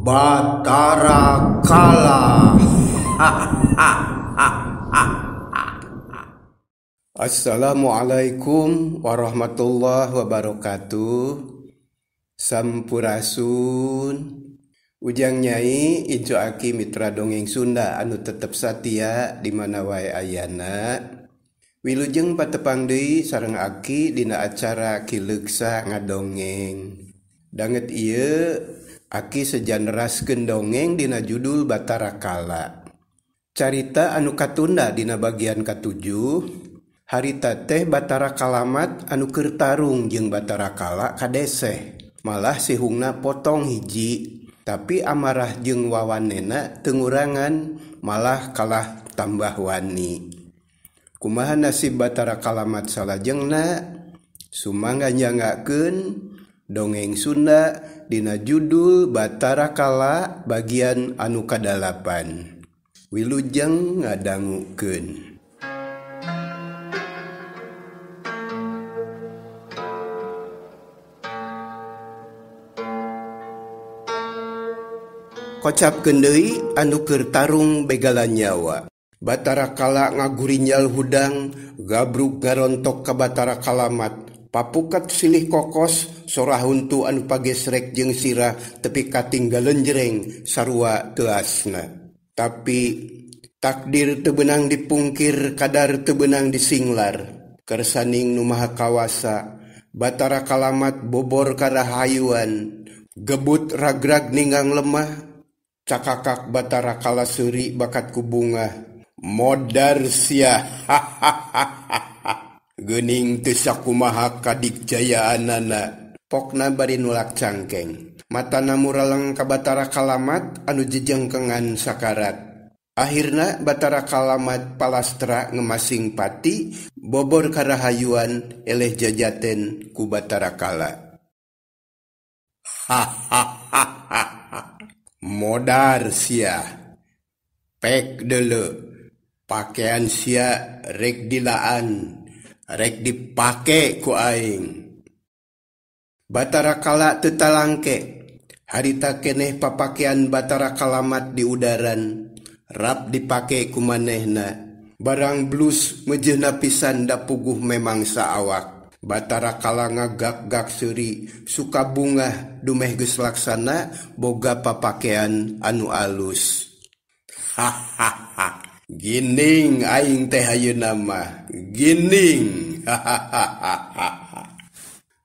Batara Kala. Assalamualaikum warahmatullahi wabarakatuh. Sampurasun. Ujang Nyai Ijo Aki Mitra Dongeng Sunda anu tetep satia di mana wae ayana. Wilujeng patepang deui sareng Aki dina acara Kileuksa Ngadongeng. Danget ieu Aki sejaneraskeun dongeng dina judul Batara Kala. Carita anu katunda dina bagian katujuh. Harita teh Batara Kalamat anu keur tarung jeung Batara Kala kadeseh. Malah sihungna potong hiji. Tapi amarah jeung wawanena teu ngurangan, malah kalah tambah wani. Kumaha nasib Batara Kalamat salajengna? Sumangga nyanggakeun dongeng Sunda dina judul Batara Kala bagian anu kadalapan. Wilujeng ngadangukeun. Kocapkeun deui anu keur tarung begala nyawa. Batara Kala ngagurinjal hudang, gabruk ngarontok ka Batara Kalamat. Papukat silih kokos, sorahuntu anu pagesrek jeung sirah tepi katinggaleun jereng sarua teu asna. Tapi takdir teu beunang dipungkir, kadar teu beunang disinglar. Kersaning nu maha kawasa, Batara Kalamat bobor ka rahayuan, gebut ragrag ninggang lemah. Cakakak Batara Kala seuri bakat ku bunga. Modar sia. Geuning teu sakumaha kadikjayaanana. Pokna bari nulak cangkeng. Matana muraleng ka Batara Kalamat anu jejengkengan sakarat. Akhirna Batara Kalamat palastra ngemasing pati, bobor ka rahayuan eleh jajaten ku Batara Kala. Modar sia. Pek deuleu. Pakaian sia rek dilaan, rek dipake ku aing. Batara Kala teu talangke. Harita keneh papakean Batara Kalamat di udaran, rap dipake ku manehna. Barang blus mejeuna pisan da puguh memang saawak. Batara Kala ngagak-gak seuri, suka bunga dumeh geus laksana boga papakean anu alus. Gining aing teh ayeuna mah, gining.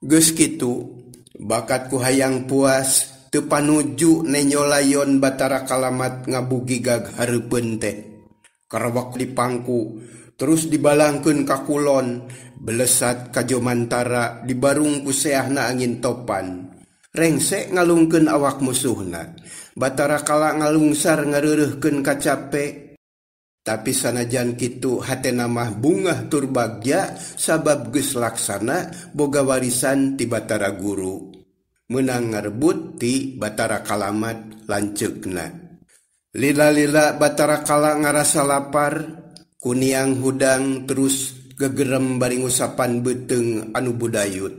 Geus kitu, bakatku hayang puas, teu panuju nenyolayon Batara Kalamat ngabugigag hareupeun teh. Karawak dipangku, terus dibalangkeun ka kulon, belesat ka Jomantara, dibarung ku seahna angin topan. Rengsek ngalungkeun awak musuhna. Batara Kala ngalungsar ngareureuhkeun ka cape. Tapi sanajan kitu hatena mah bungah tur bagja sabab geus laksana boga warisan ti Batara Guru. Meunang ngarebut ti Batara Kalamat lanceukna. Lila-lila Batara Kala ngarasa lapar, kuniang hudang terus gegerem bari ngusapan beuteung anu budayut.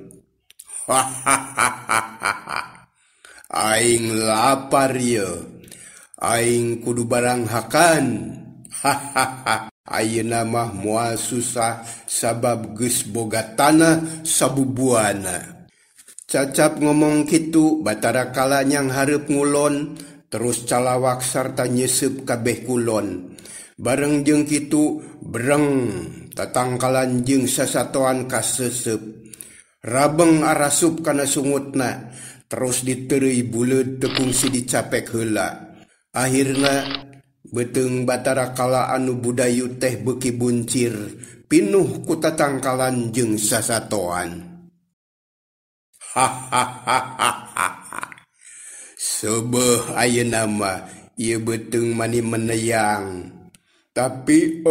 Aing lapar ye. Aing kudu barang hakan. Ayeuna mah moal susah sabab geus boga tanah sabubuana. Cacap ngomong kitu, Batara Kala nyang hareup ngulon, terus calawak sarta nyeusup kabeh kulon. Bareng jeung kitu, breng tatangkalan jeung sasatoan kaseusup. Rabeng arasup kana sungutna, terus diteureuy buleud teu kungsi dicapek heula. Akhirna beuteung Batara Kala anu budayut teh beuki buncir, pinuh ku tatangkalan jeung sasatoan. Sebeuh ayeuna mah ieu beuteung mani meneyang. Tapi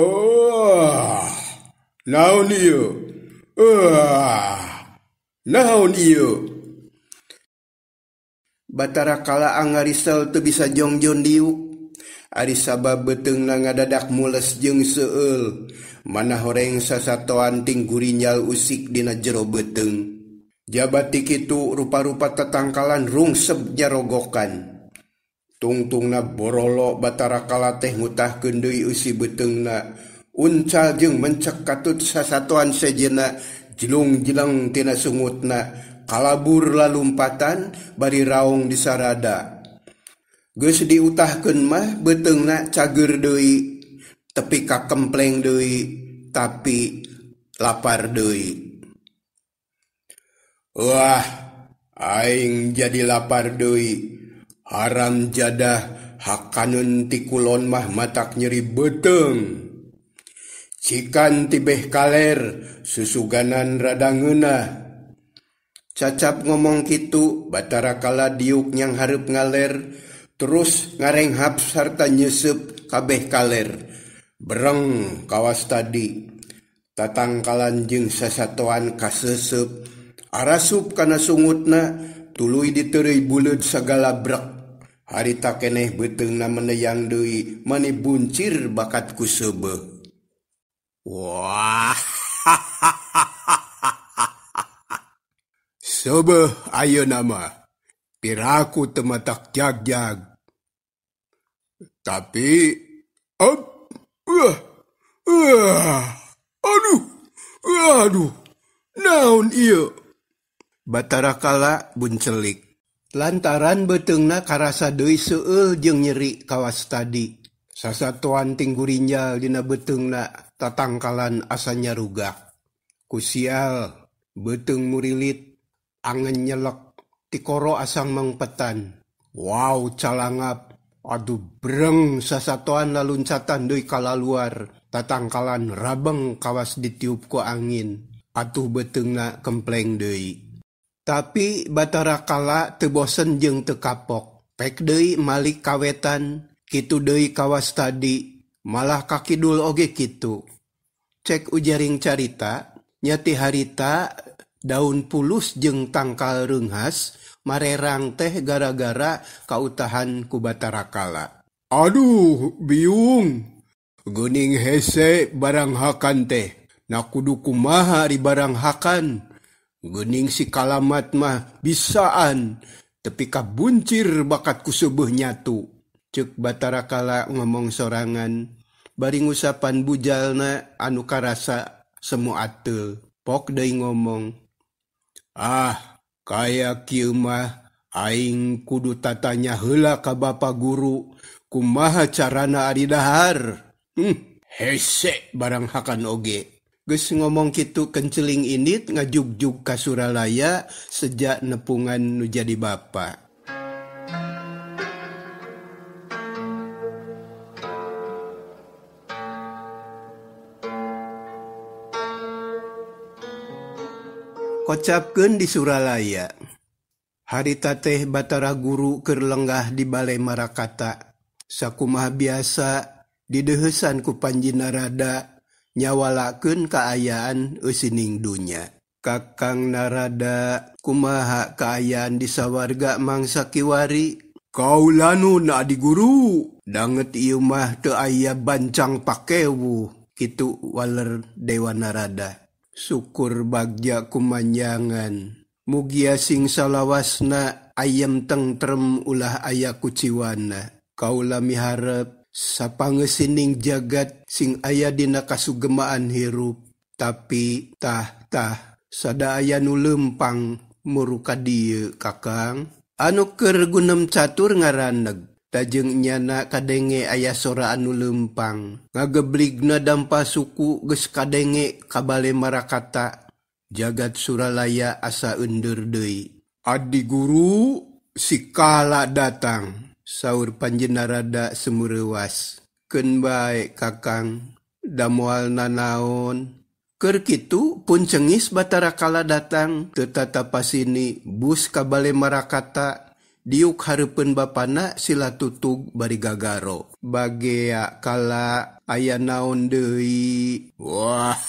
naon ieu? Naon ieu? Batara Kala angarisel teu bisa jongjon diuk. Ari sabab beuteungna ngadadak mules jeung seueul. Mana horeng sasatoan ting gurinjal usik dina jero beuteung. Jabati kitu rupa-rupa tatangkalan rungseb nyarogokan. Tungtungna borolo Batara Kala teh ngutahkeun deui usi beteungna. Uncal jeung mencek katut sasatuan sejenna jelung-jeleng tina sungutna. Kalabur lalumpatan bari raung di sarada. Geus diutahkeun mah beteungna cager deui, tepi ka kempleng deui, tapi lapar deui. Wah, aing jadi lapar deui. Haram jadah hakaneun ti kulon mah matak nyeri beteung. Cikan tibeh kaler susuganan rada ngeunah. Cacap ngomong kitu, Batara Kala diuk nyang hareup ngaler, terus ngarenghap sarta nyeusup kabeh kaler. Bereng kawas tadi. Tatangkalan jeung sasatoan kaseusup, arasup kana sungutna, tuluy diteureui buleud sagala brek. Harita keneh beteungna meneyang deui, mani buncir bakat ku seubeuh. Wah, seubeuh ayeuna mah piraku teu matak jag-jag. Tapi aduh, naon ieu? Batara Kala buncelik. Lantaran beteungna karasa deui seueul jeung nyeri kawas tadi. Sasatoan tinggurinyal dina beteungna tatangkalan asa nyarugak. Kusial, beteung murilit, angen nyelek, tikoro asang mangpetan. Wow, calangap. Aduh breng sasatoan laluncatan deui kalaluar. Tatangkalan rabeng kawas ditiup ku angin. Atuh beteungna kempleng deui. Tapi Batara Kala teu bosen jeung teu kapok. Pek deui malik kawetan, kitu deui kawas tadi, malah kakidul oge kitu. Cek ujaring carita, nyati harita daun pulus jeung tangkal reunghas marerang teh gara-gara kautahan ku Batara Kala. Aduh, biung. Geuning hese barang hakan teh. Na kudu kumaha ari barang hakan. Geuning si kalamat mah bisaan, tepi ka buncir bakat ku seubeuh nyatu. Ceuk Batara Kala ngomong sorangan, bari ngusapan bujalna anu karasa semu ateul. Pok deui ngomong, kaya kieu mah aing kudu tatanya heula ka bapa guru, kumaha carana ari dahar. Hese barang hakan oge. Geus ngomong kitu kenceling indit ngajugjug ka Suralaya sejak nepungan nu jadi bapa. Kocapkeun di Suralaya. Harita teh Batara Guru keur lenggah di Balai Marakata. Sakumaha biasa dideuheusan ku Panji Narada nyawalakeun kaayaan eusining dunya. Kakang Narada, kumaha kaayaan di sawarga mangsa kiwari? Kaulanun adi guru, danget ieu mah teu aya bancang pakewu, kitu waler Dewa Narada. Syukur bagja kumanjangan, mugia sing salawasna ayem tentrem ulah aya kuciwana. Kaula miharep sapangeuseuning jagat sing aya dina kasugemaan hirup, tapi tah sada aya nu leumpang muru ka dieu Kakang. Anu keur gunem catur ngaraneg, tajeng nyana kadenge aya sora anu leumpang. Ngagebligna dampa suku geus kadenge ka Balai Marakata. Jagat Suralaya asa eundur deui. Adi guru si Kala datang, saur Panji Narada semureuwas. Keun bae Kakang, da moal nanaon. Keur kitu pun cengis Batara Kala datang teu tatapasini bus ka Balai Marakata. Diuk hareupeun bapana sila tutug bari gagaro. Bagea Kala aya naon deui? Wah.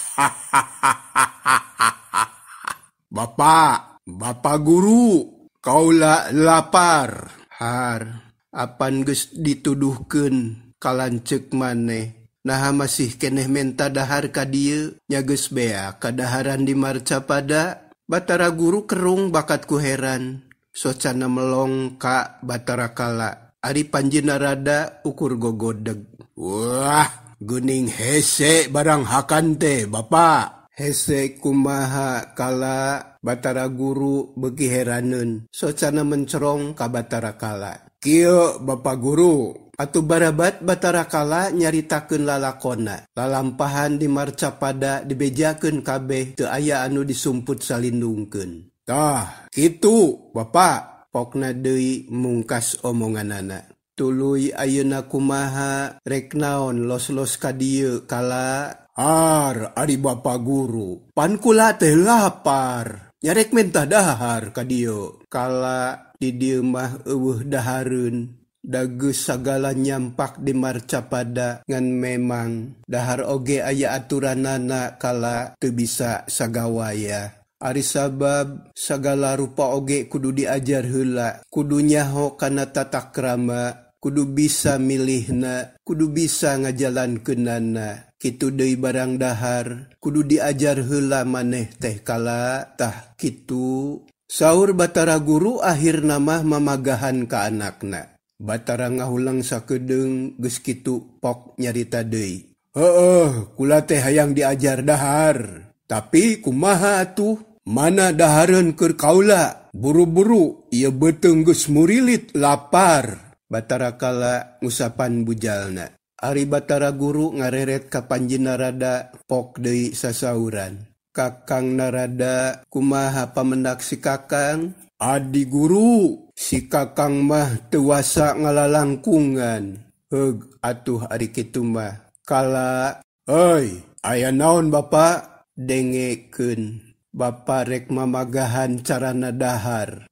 Bapa guru, kaula lapar. Har, apan geus dituduhkeun kalanceuk maneh. Naha masih keneh menta dahar ka dieu, nya geus bea kadaharan di Marcapada. Batara Guru kerung bakat ku heran, socana melong ka Batara Kala. Ari Panjina rada ukur gogodeg. Wah, gening hese barang hakante Bapak. Hese kumaha kala Batara Guru begi heraneun. Socana mencerong ka Batara Kala. Kieu Bapak Guru, atuh barabat Batara Kala nyaritakeun lalakonna. Lalampahan di Marcapada dibejakeun kabeh teu aya anu disumput salindungkeun. Tah, kitu Bapak, pokna deui mungkas omonganana. Tuluy ayeuna kumaha rek naon los-los ka dieu kala. Ari Bapak Guru, pan kula teh lapar. Nyarek mentah dahar ka dieu. Kala di dieu mah eueuh dahareun. Dageus sagala nyampak di Marcapada ngan memang dahar oge aya aturanana kala teu bisa sagawaya. Ari sabab sagala rupa oge kudu diajar heula, kudu nyaho kana tata krama, kudu bisa milihna, kudu bisa ngajalankeunana. Kitu deui barang dahar, kudu diajar heula maneh teh kala tah kitu. Saur Batara Guru akhirna mah mamagahan ka anakna. Batara ngahulang sakedeung geus kitu pok nyarita deui. Heueuh, kula teh hayang diajar dahar. Tapi kumaha atuh? Mana dahareun keur kaula? Buru-buru ieu beuteung geus murilit lapar. Batara Kala ngusapan bujalna. Ari Batara Guru ngareret ka Panjina rada pok deui sasauran. Kakang narada kumaha pamendak si Kakang? Adi Guru, si Kakang mah teu wasa ngalalangkungan. Heug atuh ari kitu mah. Kala, "Euy, aya naon Bapak?" dengekeun. Bapak rek mamagahan carana dahar.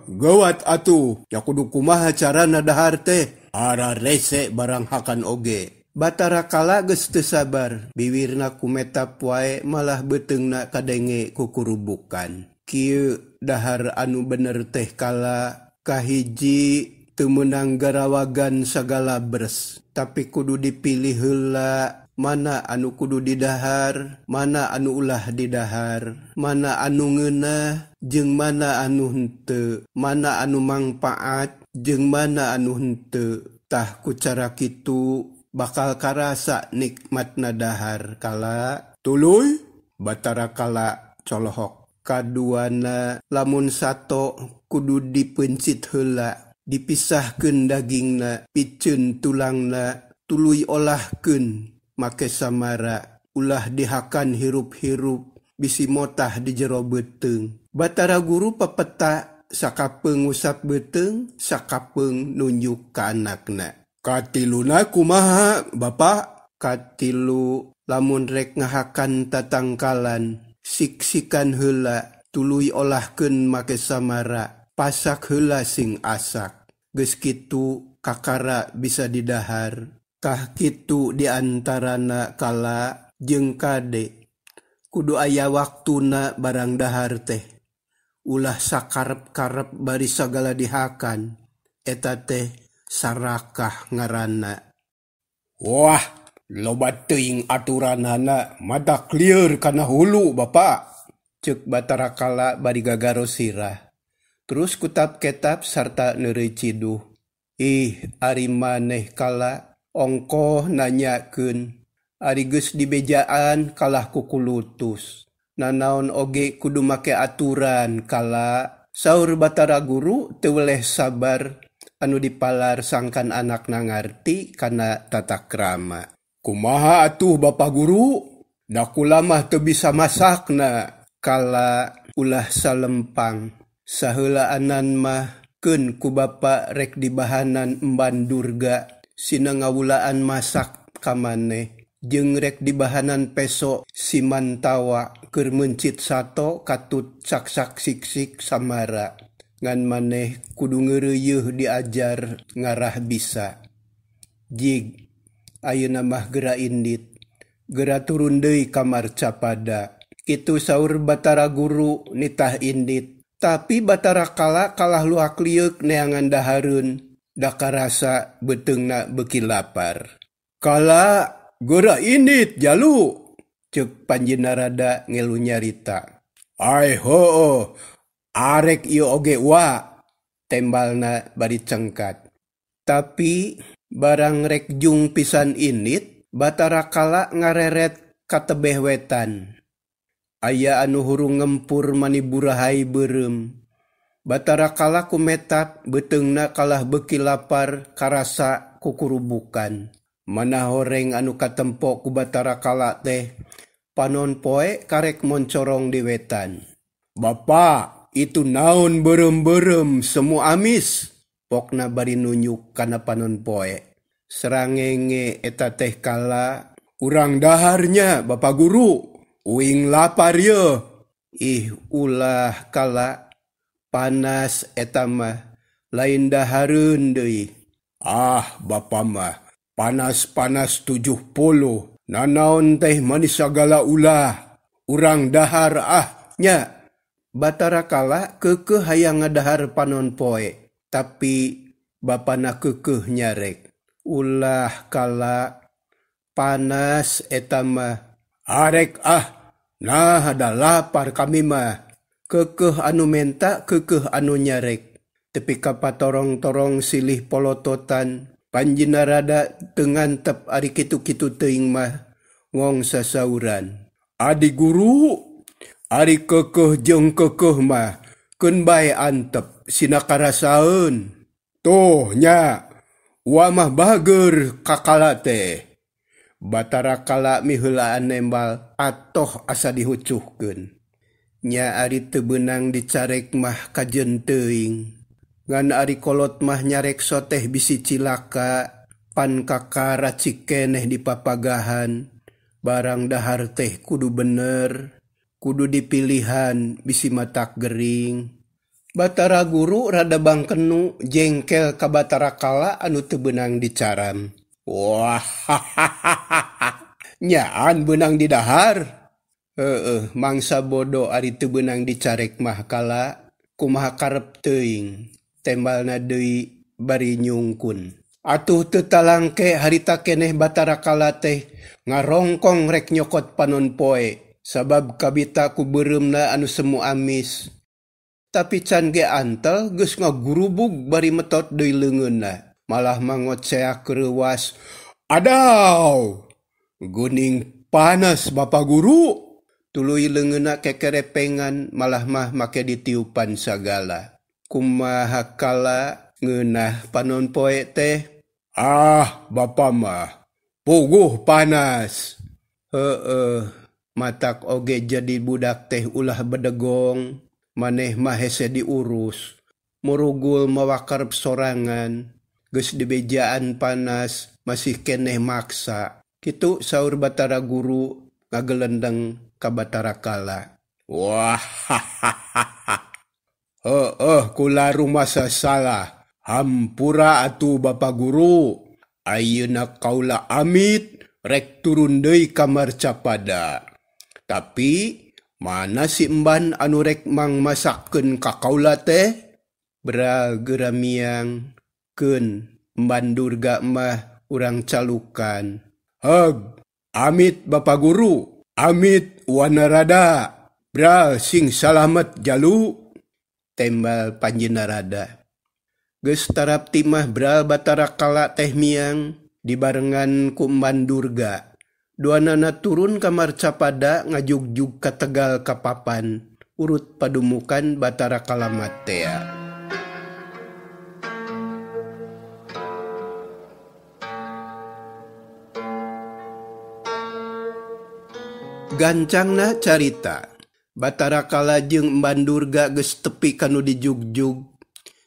Gawat atuh, ya kudu kumaha carana dahar teh? Ara rese barang hakan oge. Batara Kala geus teu sabar, bibirna kumetap wae malah beuteungna kadenge kukurubukan. Kieu dahar anu bener teh kala kahiji teu meunang garawagan sagala bres, tapi kudu dipilih heula mana anu kudu didahar, mana anu ulah didahar, mana anu ngeunah jeung mana anu henteu, mana anu mangpaat jeung mana anu henteu. Tah ku cara kitu bakal karasa nikmatna dahar kala. Tuluy Batara Kala colohok. Kaduana lamun sato kudu dipencit heula, dipisahkeun dagingna, piceun tulangna, tuluy olahkeun make samara, ulah dihakan hirup-hirup, bisi motah di jero beuteung. Batara Guru pepeta sakapeung ngusap beuteung, sakapeung nunjuk ka anakna. Katiluna kumaha Bapak? Katilu lamun rek ngahakan tatangkalan, siksikan heula, tuluy olahkeun make samara, pasak heula sing asak. Geus kitu kakara bisa didahar. Tah kitu diantarana kala jeung kade. Kudu aya waktuna barang dahar teh. Ulah sakarep-karep bari sagala dihakan. Eta teh sarakah ngaranna. Wah, loba teuing aturanana, mata clear kana hulu Bapak. Ceuk Batara Kala bari gagaro sirah. Terus kutap ketap sarta neureuy ciduh. Ari maneh kala ongkoh nanyakeun. Ari geus dibejaan kalah kukulutus. Nanaon oge kudu make aturan kala. Saur Batara Guru teu weleh sabar anu dipalar sangkan anakna ngarti kana tata krama. Kumaha atuh Bapak Guru? Da kula mah teu bisa masakna. Kala ulah salempang. Saheulaan mah keun ku Bapak rek dibahanan emban Durga sina ngawulaan masak ka maneh. Jeung rek dibahanan peso si Mantawa keur mencit sato katut sak-sak siksik samara. Ngan maneh kudu ngeureuyeuh diajar ngarah bisa. Jig ayeuna mah geura indit, geura turun deui ka Marcapada. Kitu saur Batara Guru nitah indit. Tapi Batara Kala kalah luak liuk neangan dahareun, da karasa beuteungna beuki lapar. Kala geura indit jalu, ceuk Panjina rada ngelu nyarita. Ai heueuh, arek ieu oge wa, tembalna bari cengkat. Tapi barang rek jung pisan init, Batara Kala ngareret katebeh wetan. Aya anu hurung ngempur mani burahay berem. Batara Kala kumetak beteungna kalah beuki lapar karasa kukurubukan. Mana horeng anu katempo ku Batara Kala teh panon poe karek moncorong di wetan. Bapa, itu naon berem-berem semu amis. Pokna bari nunjuk kana panon poe. Serangenge eta teh Kala, urang daharnya Bapak Guru, uing lapar ye. Ih ulah Kala, panas eta mah, lain dahareun deui. Ah Bapa mah, panas-panas 70. Nanaon teh manis sagala ulah, urang dahar nya. Batara Kala keukeuh hayang ngadahar panon poe, tapi bapana keukeuh nyarek. Ulah Kala, panas eta mah. Arek nah ada lapar kami mah. Keukeuh anu menta, keukeuh anu nyarek. Tepi kapatorong-torong silih polototan, Panjina rada tengantep ari kitu-kitu teuing mah ngong sasauran. Adi Guru, ari keukeuh jeung keukeuh mah keun bae antep sinakarasaeun. Tuh nya, uah mah bager kakala teh. Batara Kala miheulaan nembal atoh asa dihucuhkeun. Nya ari teu beunang dicarek mah kajeun teuing. Ngan ari kolot mah nyarek soteh bisi cilaka, pan kaka racik keneh di papagahan, barang dahar teh kudu bener, kudu dipilihan bisi matak gering. Batara Guru rada bangkenu jengkel ka Batara Kala anu teu beunang dicaram. Wah, nyaan beunang di dahar. Mangsa bodoh ari teu beunang dicarek mah Kala, kumaha karep teuing. Tembalna deui bari nyungkun. Atuh teu talangke harita keneh Batara Kala teh ngarongkong rek nyokot panon poe, sabab kabita ku beureumna anu semu amis. Tapi can ge antel geus ngagurubug bari metot deui leungeunna, malah mangoceak reuwas. Adaw, guning panas Bapak Guru. Tuluy leungeunna kekerepengan, malah mah make ditiupan sagala. Kumaha Kala ngeunah panon poe teh? Ah Bapa mah, puguh panas. Matak oge jadi budak teh ulah bedegong, maneh mah hese diurus. Murugul mawakarep sorangan, geus dibejaan panas, masih keneh maksa. Kitu saur Batara Guru ngagelendeng ka Batara Kala. Wah, kula rumah salah. Hampura atuh Bapak Guru. Ayeuna kaula amit rek turun deui ka Marcapada. Tapi mana si emban anu rek mang masakkeun ka kaula teh? Bra geramiang keun emban Durga mah urang calukan. Heg, amit Bapak Guru. Amit Wanarada. Bra sing salamet jalu. Tembal Panjina rada. Geus tarap timah bral Batara Kala teh miang dibarengan ku emban Durga. Duanana turun ka Marcapada ngajugjug ka Tegal ka papan, urut padumukan Batara Kala matea. Gancangna carita. Batara Kala jeung emban Durga geus tepi kanu dijugjug.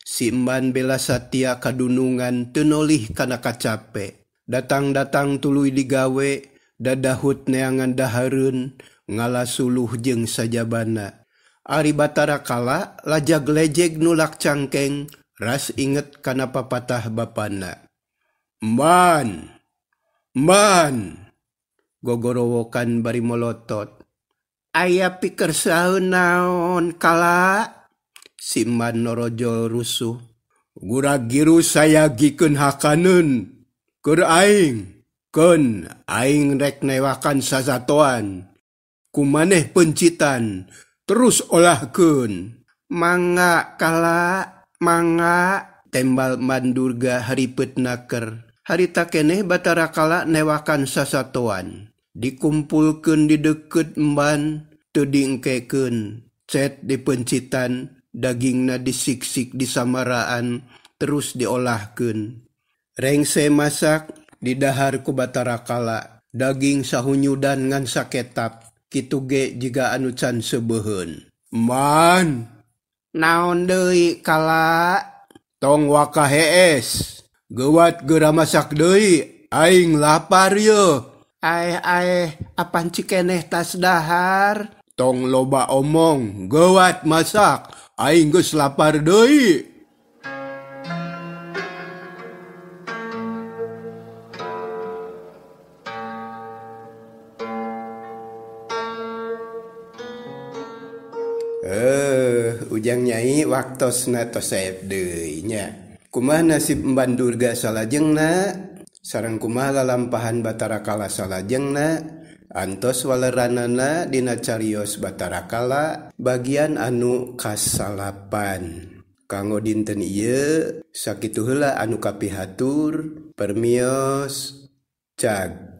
Si emban bela satia kadunungan teu nolih kana kacape. Datang-datang tuluy digawe, dadahut neangan dahareun, ngalasuluh jeung sajabana. Ari Batara Kala lajag lejeg nulak cangkeng, ras inget kana papatah bapana. Emban, gogorowokan bari molotot. Aya pikir saeun naon Kala? Si emban norojol rusuh. Gura-giru saya gikeun hakaneun. Keur aing. Keun aing rek newakan sasatoan. Kumaneh pencitan. Terus olahkeun. Mangga Kala, mangga. tembal mandurga haripet naker. Harita keneh Batara Kala newakan sasatuan. Dikumpulkeun di deket emban, teu diengkekeun. Cet dipencitan, dagingna disiksik disamaraan, terus diolahkeun. Rengse masak didahar ku Batara Kala. Daging sahunyudan ngan saketap. Kitu ge jiga anu can sebeuheun. Man, naon deui Kala? Tong wakahees. Gewat geura masak deui, aing lapar ye. Apan cikeneh tas dahar? Tong loba omong, gewat masak, aing geus lapar deui. Ujang Nyai waktosna tosep deui nya. Kumaha nasib emban Durga salajengna, sareng kumaha lalampahan Batara Kala salajengna, antos waleranana dina carios Batara Kala bagian anu kasalapan. Kanggo dinten ieu sakitu heula anu kapihatur, permios, cag.